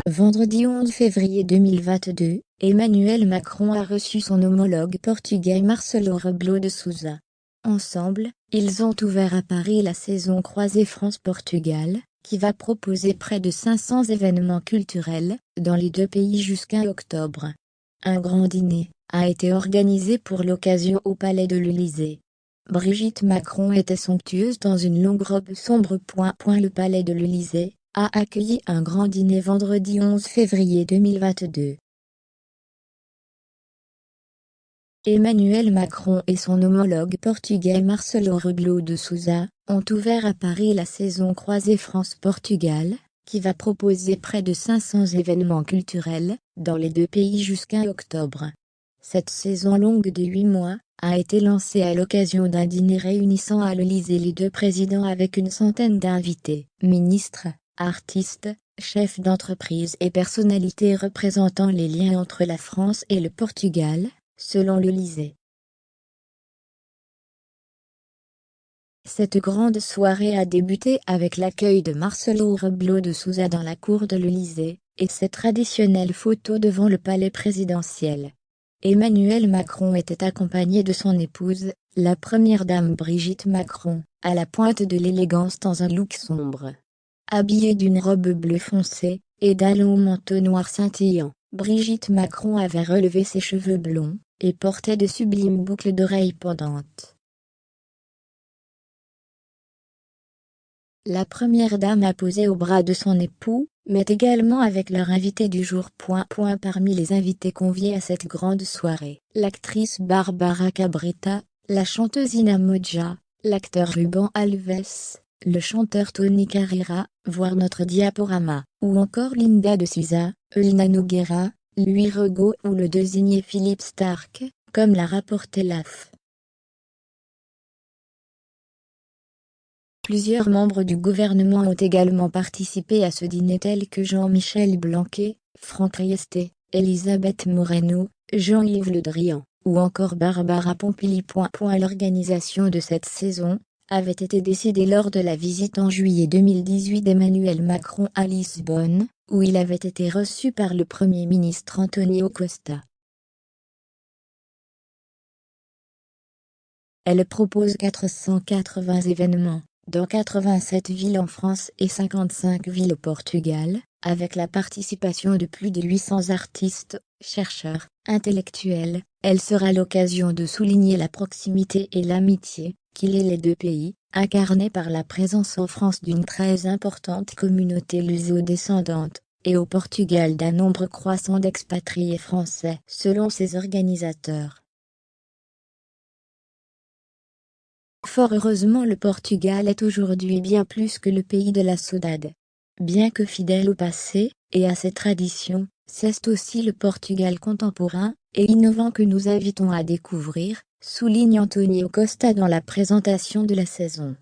Vendredi 11 février 2022, Emmanuel Macron a reçu son homologue portugais Marcelo Rebelo de Sousa. Ensemble, ils ont ouvert à Paris la saison croisée France-Portugal, qui va proposer près de 500 événements culturels, dans les deux pays jusqu'à octobre. Un grand dîner a été organisé pour l'occasion au Palais de l'Élysée. Brigitte Macron était somptueuse dans une longue robe sombre. Le Palais de l'Élysée a accueilli un grand dîner vendredi 11 février 2022. Emmanuel Macron et son homologue portugais Marcelo Rebelo de Sousa ont ouvert à Paris la saison croisée France-Portugal, qui va proposer près de 500 événements culturels, dans les deux pays jusqu'à octobre. Cette saison longue de 8 mois a été lancée à l'occasion d'un dîner réunissant à l'Élysée les deux présidents avec une centaine d'invités, ministres, artistes, chefs d'entreprise et personnalités représentant les liens entre la France et le Portugal, selon l'Élysée. Cette grande soirée a débuté avec l'accueil de Marcelo Rebelo de Sousa dans la cour de l'Élysée, et ses traditionnelles photos devant le palais présidentiel. Emmanuel Macron était accompagné de son épouse, la première dame Brigitte Macron, à la pointe de l'élégance dans un look sombre. Habillée d'une robe bleu foncé, et d'un long manteau noir scintillant, Brigitte Macron avait relevé ses cheveux blonds, et portait de sublimes boucles d'oreilles pendantes. La première dame a posé au bras de son époux, mais également avec leur invité du jour. Parmi les invités conviés à cette grande soirée, l'actrice Bárbara Cabrita, la chanteuse Ina Moja, l'acteur Ruben Alves, le chanteur Tony Carreira, voire notre diaporama, ou encore Linda de Souza, Eulina Nogueira, Louis Regaud ou le désigné Philippe Starck, comme l'a rapporté l'AF. Plusieurs membres du gouvernement ont également participé à ce dîner tels que Jean-Michel Blanquer, Franck Riester, Elisabeth Moreno, Jean-Yves Le Drian, ou encore Barbara Pompili. L'organisation de cette saison avait été décidée lors de la visite en juillet 2018 d'Emmanuel Macron à Lisbonne, où il avait été reçu par le Premier ministre António Costa. Elle propose 480 événements, dans 87 villes en France et 55 villes au Portugal, avec la participation de plus de 800 artistes, chercheurs, intellectuels. Elle sera l'occasion de souligner la proximité et l'amitié qui lient les deux pays, incarnée par la présence en France d'une très importante communauté luso-descendante, et au Portugal d'un nombre croissant d'expatriés français, selon ses organisateurs. Fort heureusement, le Portugal est aujourd'hui bien plus que le pays de la saudade. Bien que fidèle au passé, et à ses traditions, c'est aussi le Portugal contemporain, et innovant que nous invitons à découvrir, souligne António Costa dans la présentation de la saison.